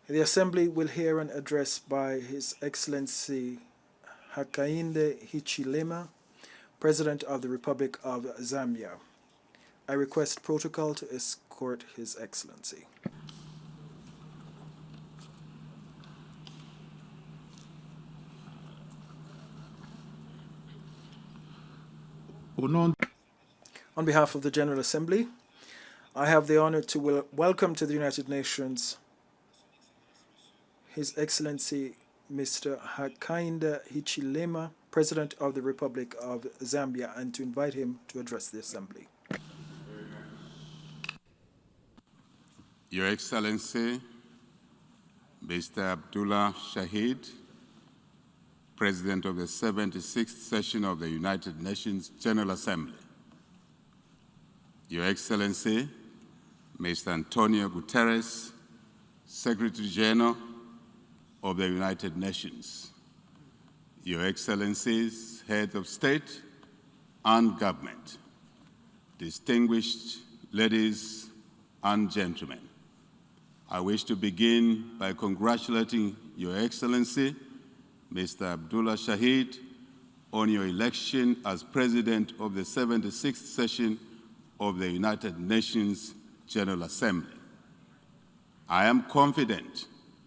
The Assembly will hear an address by His Excellency Hakainde Hichilema, President of the Republic of Zambia. I request protocol to escort His Excellency. On behalf of the General Assembly, I have the honor to welcome to the United Nations His Excellency Mr. Hakainde Hichilema, President of the Republic of Zambia, and to invite him to address the Assembly. Your Excellency, Mr. Abdullah Shahid, President of the 76th Session of the United Nations General Assembly. Your Excellency, Mr. Antonio Guterres, Secretary General of the United Nations. Your Excellencies, Heads of State and Government, distinguished ladies and gentlemen, I wish to begin by congratulating Your Excellency, Mr. Abdullah Shahid, on your election as President of the 76th Session of the United Nations General Assembly. I am confident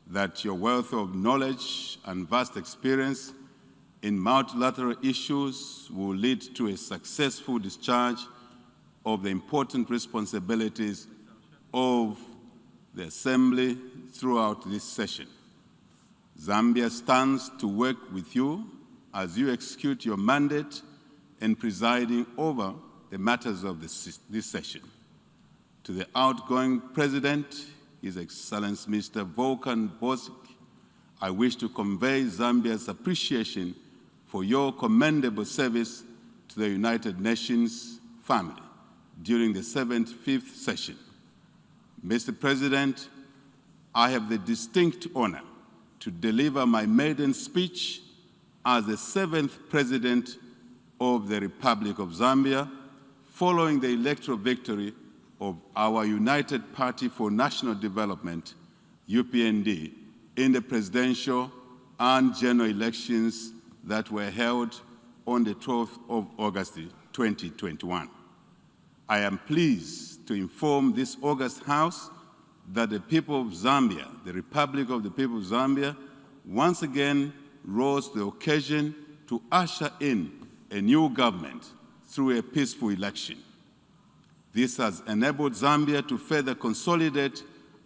that your wealth of knowledge and vast experience in multilateral issues will lead to a successful discharge of the important responsibilities of the Assembly throughout this session. Zambia stands to work with you as you execute your mandate in presiding over the matters of this session. To the outgoing President, His Excellency Mr. Volkan Bozkır, I wish to convey Zambia's appreciation for your commendable service to the United Nations family during the 75th session. Mr. President, I have the distinct honor to deliver my maiden speech as the 7th President of the Republic of Zambia, following the electoral victory of our United Party for National Development, UPND, in the presidential and general elections that were held on the 12th of August 2021. I am pleased to inform this august House that the people of Zambia, the Republic of the People of Zambia, once again rose to the occasion to usher in a new government through a peaceful election. This has enabled Zambia to further consolidate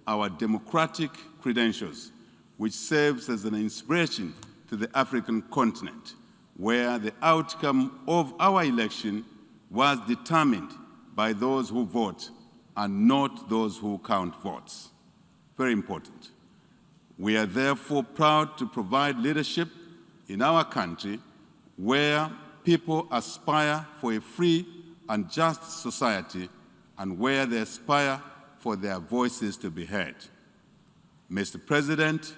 our democratic credentials, which serves as an inspiration to the African continent, where the outcome of our election was determined by those who vote and not those who count votes. Very important. We are therefore proud to provide leadership in our country where people aspire for a free and just society and where they aspire for their voices to be heard. Mr. President,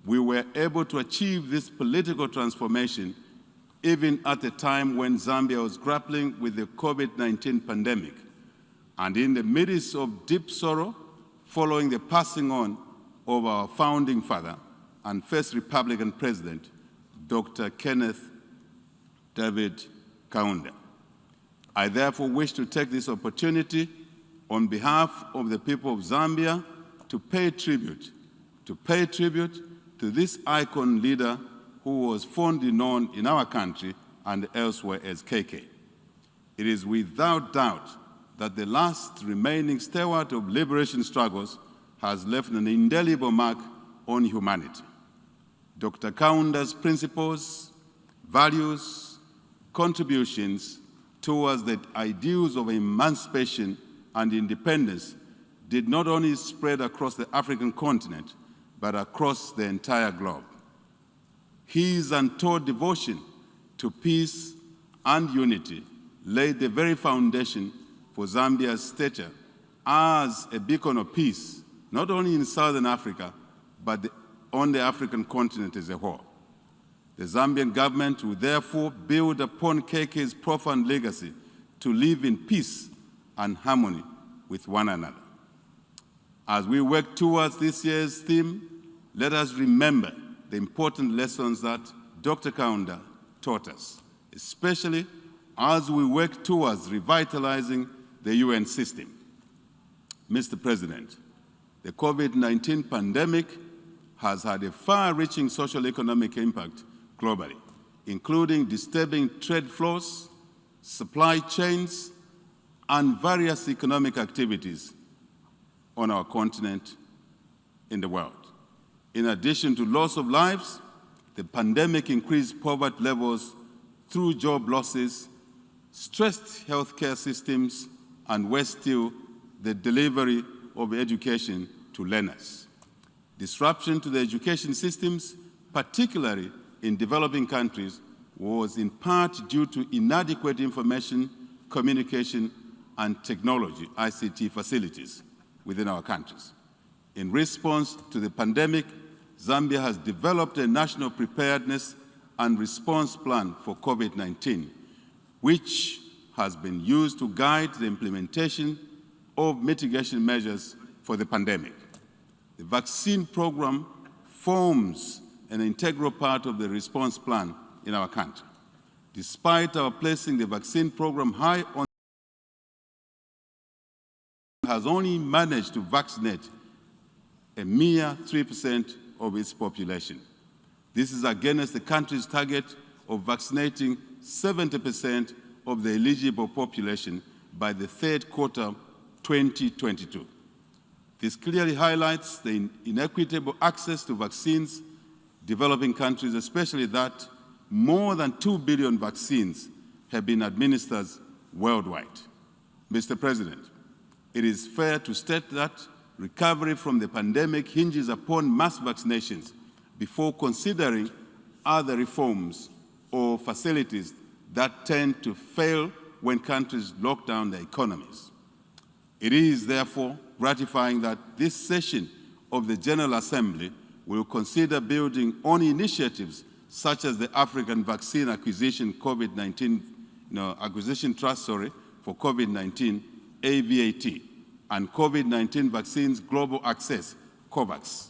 we were able to achieve this political transformation even at a time when Zambia was grappling with the COVID-19 pandemic and in the midst of deep sorrow following the passing on of our founding father and first Republican President, Dr. Kenneth David Kaunda. I therefore wish to take this opportunity on behalf of the people of Zambia to pay tribute to this icon leader who was fondly known in our country and elsewhere as KK. It is without doubt that the last remaining stalwart of liberation struggles has left an indelible mark on humanity. Dr. Kaunda's principles, values, contributions towards the ideals of emancipation and independence did not only spread across the African continent, but across the entire globe. His untold devotion to peace and unity laid the very foundation for Zambia's stature as a beacon of peace, not only in Southern Africa, but on the African continent as a whole. The Zambian government will therefore build upon KK's profound legacy to live in peace and harmony with one another. As we work towards this year's theme, let us remember the important lessons that Dr. Hakainde taught us, especially as we work towards revitalizing the UN system. Mr. President, the COVID-19 pandemic has had a far-reaching social-economic impact globally, including disturbing trade flows, supply chains, and various economic activities on our continent in the world. In addition to loss of lives, the pandemic increased poverty levels through job losses, stressed healthcare systems, and worse still, the delivery of education to learners. Disruption to the education systems, particularly in developing countries, was in part due to inadequate information, communication, and technology, ICT facilities within our countries. In response to the pandemic, Zambia has developed a national preparedness and response plan for COVID-19, which has been used to guide the implementation of mitigation measures for the pandemic. The vaccine program forms an integral part of the response plan in our country. Despite our placing the vaccine program high on, has only managed to vaccinate a mere 3% of its population. This is against the country's target of vaccinating 70% of the eligible population by the third quarter 2022. This clearly highlights the inequitable access to vaccines developing countries, especially that more than 2 billion vaccines have been administered worldwide. Mr. President, it is fair to state that recovery from the pandemic hinges upon mass vaccinations before considering other reforms or facilities that tend to fail when countries lock down their economies. It is therefore gratifying that this session of the General Assembly will consider building on initiatives such as the African Vaccine Acquisition Acquisition Trust for COVID-19, AVAT, and COVID-19 Vaccines Global Access, COVAX.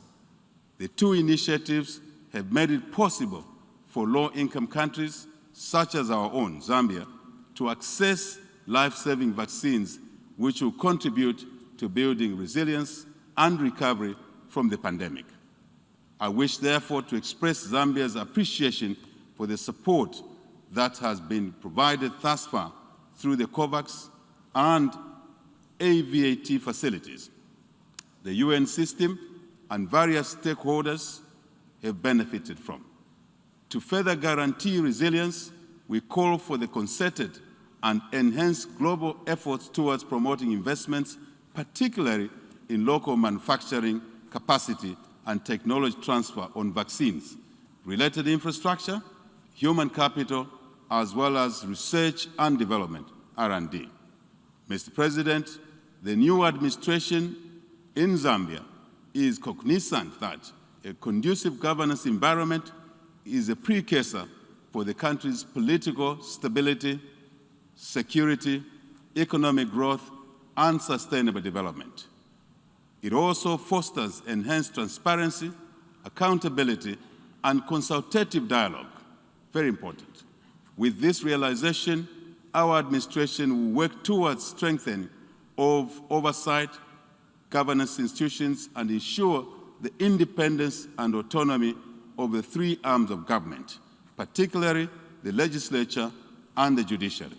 The two initiatives have made it possible for low-income countries, such as our own, Zambia, to access life-saving vaccines which will contribute to building resilience and recovery from the pandemic. I wish, therefore, to express Zambia's appreciation for the support that has been provided thus far through the COVAX and AVAT facilities. The UN system and various stakeholders have benefited from. To further guarantee resilience, we call for the concerted and enhanced global efforts towards promoting investments, particularly in local manufacturing capacity and technology transfer on vaccines, related infrastructure, human capital, as well as research and development, R&D. Mr. President, the new administration in Zambia is cognizant that a conducive governance environment is a precursor for the country's political stability, security, economic growth, and sustainable development. It also fosters enhanced transparency, accountability, and consultative dialogue. Very important. With this realization, our administration will work towards strengthening of oversight, governance institutions, and ensure the independence and autonomy of the three arms of government, particularly the legislature and the judiciary.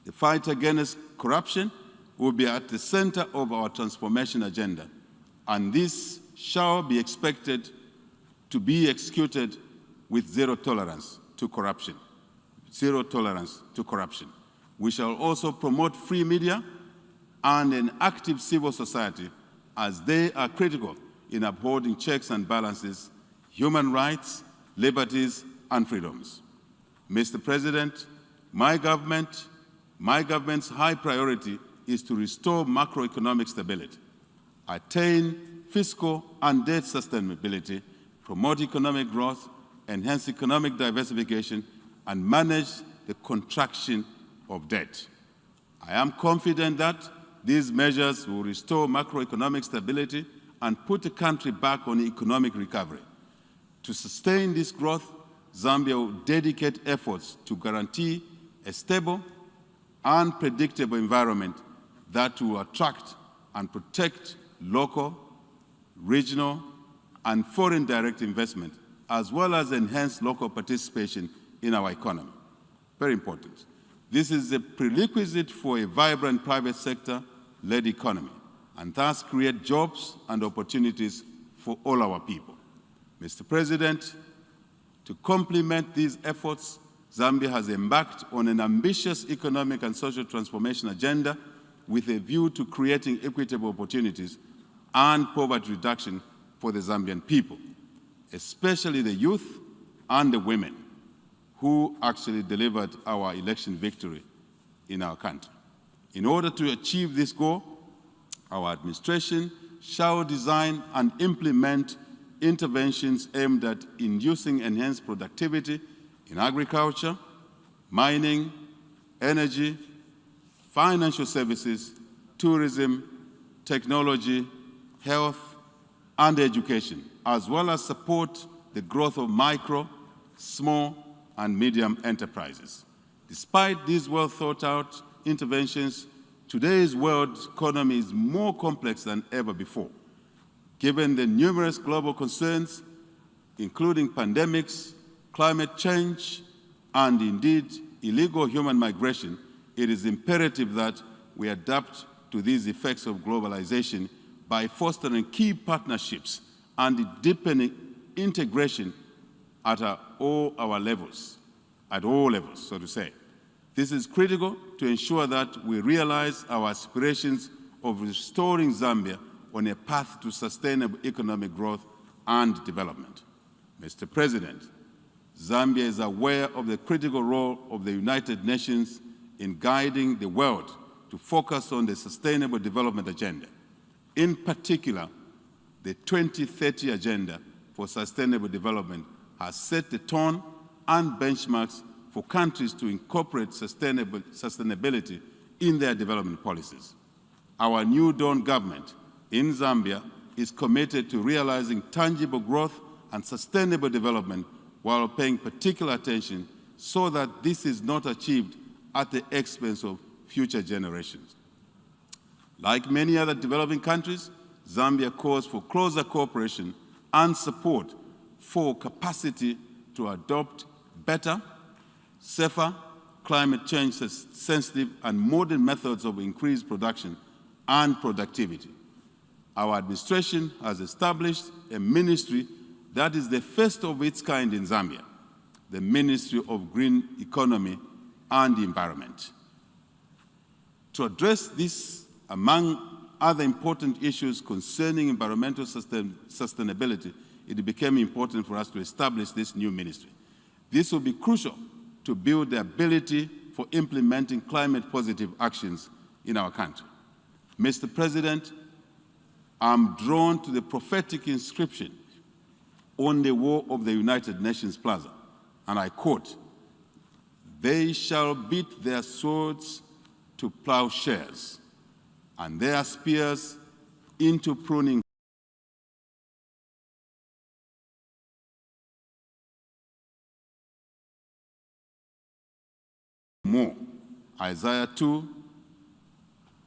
The fight against corruption will be at the center of our transformation agenda, and this shall be expected to be executed with zero tolerance to corruption. Zero tolerance to corruption. We shall also promote free media and an active civil society, as they are critical in upholding checks and balances, human rights, liberties, and freedoms. Mr. President, my government's high priority is to restore macroeconomic stability, attain fiscal and debt sustainability, promote economic growth, enhance economic diversification, and manage the contraction of debt. I am confident that these measures will restore macroeconomic stability and put the country back on economic recovery. To sustain this growth, Zambia will dedicate efforts to guarantee a stable and predictable environment that will attract and protect local, regional, and foreign direct investment, as well as enhance local participation in our economy. Very important. This is a prerequisite for a vibrant private sector-led economy, and thus create jobs and opportunities for all our people. Mr. President, to complement these efforts, Zambia has embarked on an ambitious economic and social transformation agenda with a view to creating equitable opportunities and poverty reduction for the Zambian people, especially the youth and the women who actually delivered our election victory in our country. In order to achieve this goal, our administration shall design and implement interventions aimed at inducing enhanced productivity in agriculture, mining, energy, financial services, tourism, technology, health, and education, as well as support the growth of micro, small, and medium enterprises. Despite these well-thought-out interventions, today's world economy is more complex than ever before. Given the numerous global concerns, including pandemics, climate change, and indeed illegal human migration, it is imperative that we adapt to these effects of globalization by fostering key partnerships and deepening integration at all levels, so to say. This is critical to ensure that we realize our aspirations of restoring Zambia on a path to sustainable economic growth and development. Mr. President, Zambia is aware of the critical role of the United Nations in guiding the world to focus on the Sustainable Development Agenda. In particular, the 2030 Agenda for Sustainable Development has set the tone and benchmarks for countries to incorporate sustainability in their development policies. Our new Dawn government in Zambia is committed to realizing tangible growth and sustainable development while paying particular attention so that this is not achieved at the expense of future generations. Like many other developing countries, Zambia calls for closer cooperation and support for capacity to adopt better, safer, climate change sensitive and modern methods of increased production and productivity. Our administration has established a ministry that is the first of its kind in Zambia, the Ministry of Green Economy and Environment. To address this, among other important issues concerning environmental sustainability, it became important for us to establish this new ministry. This will be crucial to build the ability for implementing climate-positive actions in our country. Mr. President, I'm drawn to the prophetic inscription on the wall of the United Nations Plaza, and I quote, "They shall beat their swords to plowshares, and their spears into pruning more." Isaiah 2,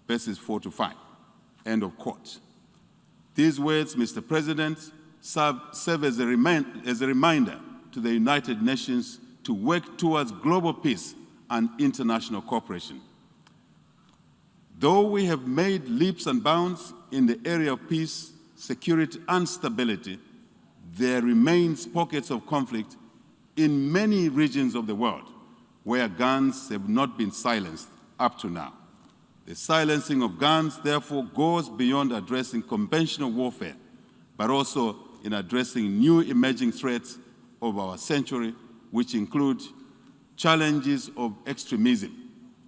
verses 4 to 5, end of quote. These words, Mr. President, serve as a reminder to the United Nations to work towards global peace and international cooperation. Though we have made leaps and bounds in the area of peace, security, and stability, there remains pockets of conflict in many regions of the world where guns have not been silenced up to now. The silencing of guns, therefore, goes beyond addressing conventional warfare, but also in addressing new emerging threats of our century, which include challenges of extremism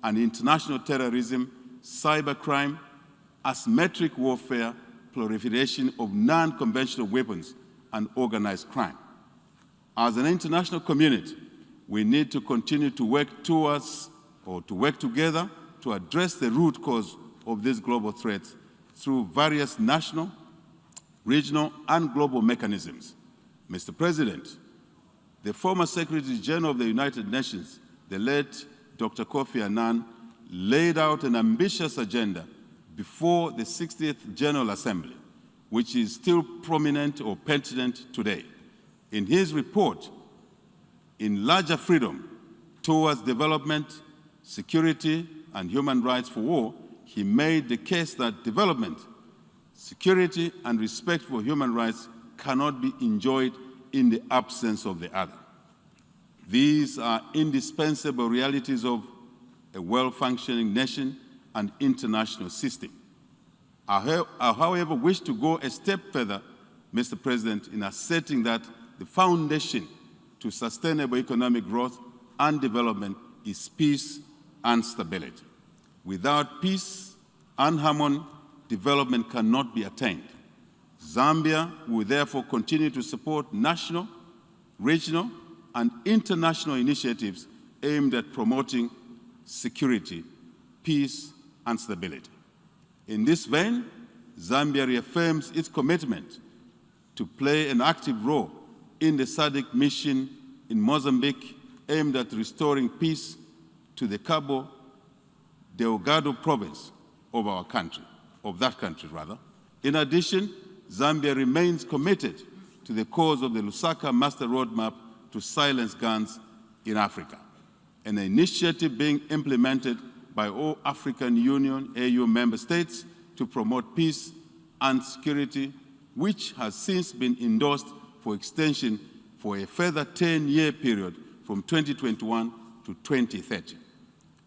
and international terrorism, cybercrime, asymmetric warfare, proliferation of non-conventional weapons, and organized crime. As an international community, we need to continue to work together to address the root cause of these global threats through various national, regional, and global mechanisms. Mr. President, the former Secretary General of the United Nations, the late Dr. Kofi Annan, laid out an ambitious agenda before the 60th General Assembly, which is still prominent or pertinent today. In his report, In Larger Freedom Towards Development, Security, and Human Rights for All, he made the case that development, security, and respect for human rights cannot be enjoyed in the absence of the other. These are indispensable realities of a well-functioning nation and international system. I, however, wish to go a step further, Mr. President, in asserting that the foundation to sustainable economic growth and development is peace and stability. Without peace and harmony, development cannot be attained. Zambia will therefore continue to support national, regional, and international initiatives aimed at promoting security, peace, and stability. In this vein, Zambia reaffirms its commitment to play an active role in the SADC mission in Mozambique aimed at restoring peace to the Cabo Delgado province of that country. In addition, Zambia remains committed to the cause of the Lusaka Master Roadmap to silence guns in Africa, an initiative being implemented by all African Union AU member states to promote peace and security, which has since been endorsed for extension for a further 10-year period from 2021 to 2030.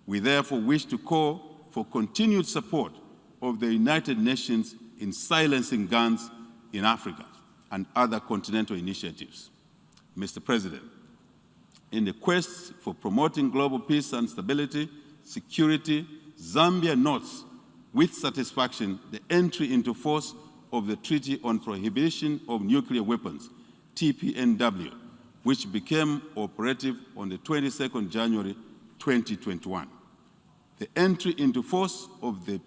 We therefore wish to call for continued support of the United Nations in silencing guns in Africa and other continental initiatives. Mr. President, in the quest for promoting global peace and stability, security, Zambia notes with satisfaction the entry into force of the Treaty on Prohibition of Nuclear Weapons, TPNW, which became operative on the 22nd January 2021. The entry into force of the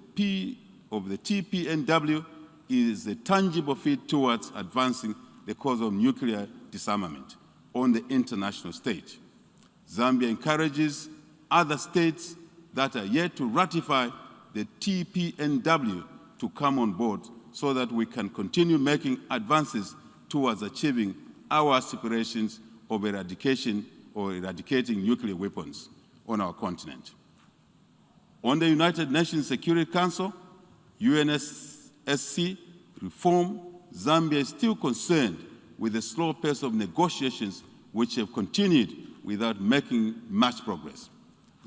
TPNW is a tangible feat towards advancing the cause of nuclear disarmament on the international stage. Zambia encourages other states that are yet to ratify the TPNW to come on board so that we can continue making advances towards achieving our aspirations of eradicating nuclear weapons on our continent. On the United Nations Security Council, UNSC reform, Zambia is still concerned with the slow pace of negotiations which have continued without making much progress.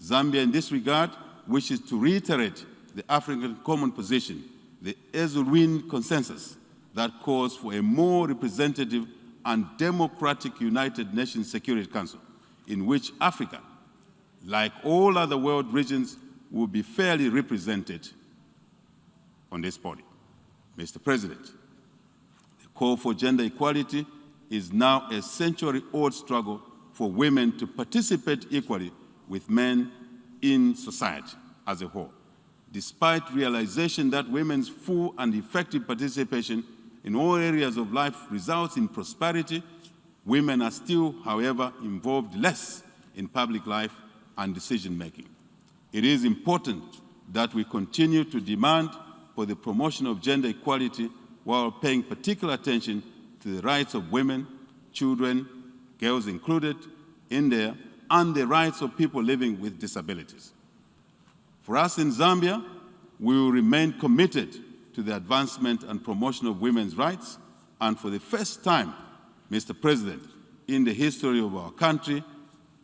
Zambia, in this regard, wishes to reiterate the African Common Position, the Ezulwini Consensus, that calls for a more representative and democratic United Nations Security Council, in which Africa, like all other world regions, will be fairly represented on this body. Mr. President, the call for gender equality is now a century-old struggle for women to participate equally with men in society as a whole. Despite realization that women's full and effective participation in all areas of life results in prosperity, women are still, however, involved less in public life and decision-making. It is important that we continue to demand for the promotion of gender equality while paying particular attention to the rights of women, children, girls included in there, and the rights of people living with disabilities. For us in Zambia, we will remain committed to the advancement and promotion of women's rights, and for the first time, Mr. President, in the history of our country,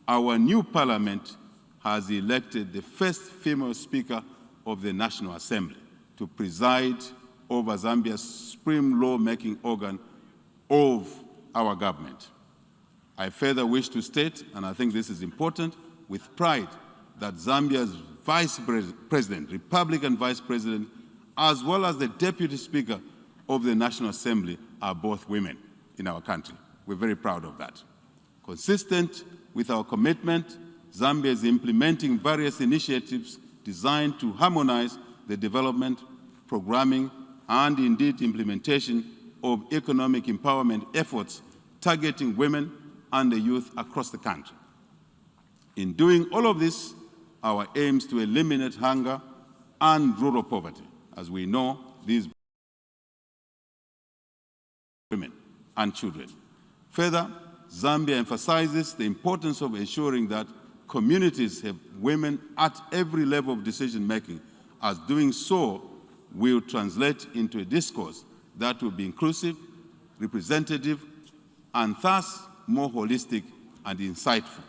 our new parliament has elected the first female Speaker of the National Assembly to preside over Zambia's supreme law-making organ of our government. I further wish to state, and I think this is important, with pride, that Zambia's Vice President, Republican Vice President, as well as the Deputy Speaker of the National Assembly are both women in our country. We're very proud of that. Consistent with our commitment, Zambia is implementing various initiatives designed to harmonize the development, programming, and indeed implementation of economic empowerment efforts targeting women and the youth across the country. In doing all of this, our aim is to eliminate hunger and rural poverty. As we know, these women and children. Further, Zambia emphasizes the importance of ensuring that communities have women at every level of decision-making, as doing so will translate into a discourse that will be inclusive, representative, and thus more holistic and insightful.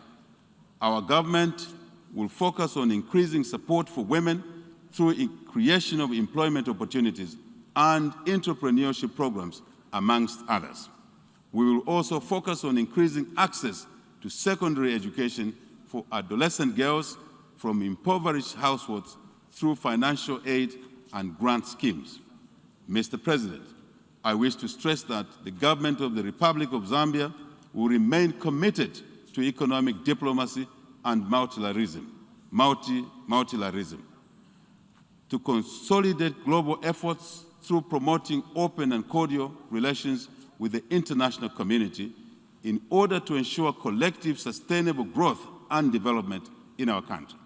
Our government will focus on increasing support for women through creation of employment opportunities and entrepreneurship programs, amongst others. We will also focus on increasing access to secondary education for adolescent girls from impoverished households through financial aid and grant schemes. Mr. President, I wish to stress that the government of the Republic of Zambia will remain committed to economic diplomacy and multilateralism, to consolidate global efforts through promoting open and cordial relations with the international community in order to ensure collective sustainable growth and development in our country.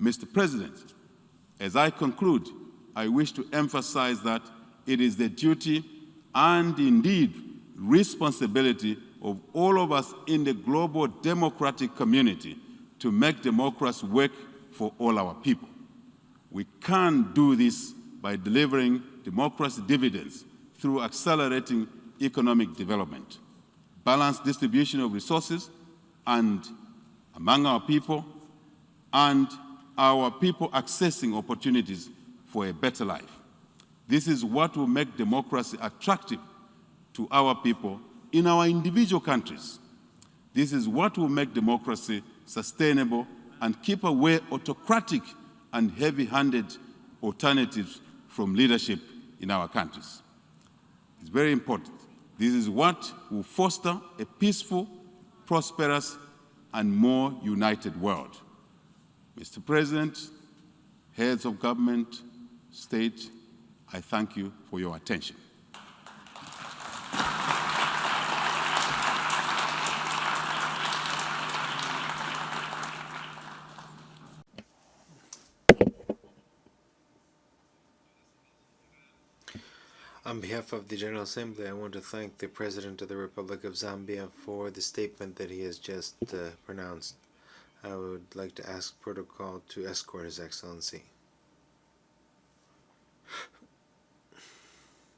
Mr. President, as I conclude, I wish to emphasize that it is the duty and indeed responsibility of all of us in the global democratic community to make democracy work for all our people. We can't do this by delivering democracy dividends through accelerating economic development, balanced distribution of resources and among our people, and our people accessing opportunities for a better life. This is what will make democracy attractive to our people in our individual countries. This is what will make democracy sustainable and keep away autocratic and heavy-handed alternatives from leadership in our countries. It's very important. This is what will foster a peaceful, prosperous, and more united world. Mr. President, heads of government, state, I thank you for your attention. On behalf of the General Assembly, I want to thank the President of the Republic of Zambia for the statement that he has just pronounced. I would like to ask protocol to escort His Excellency.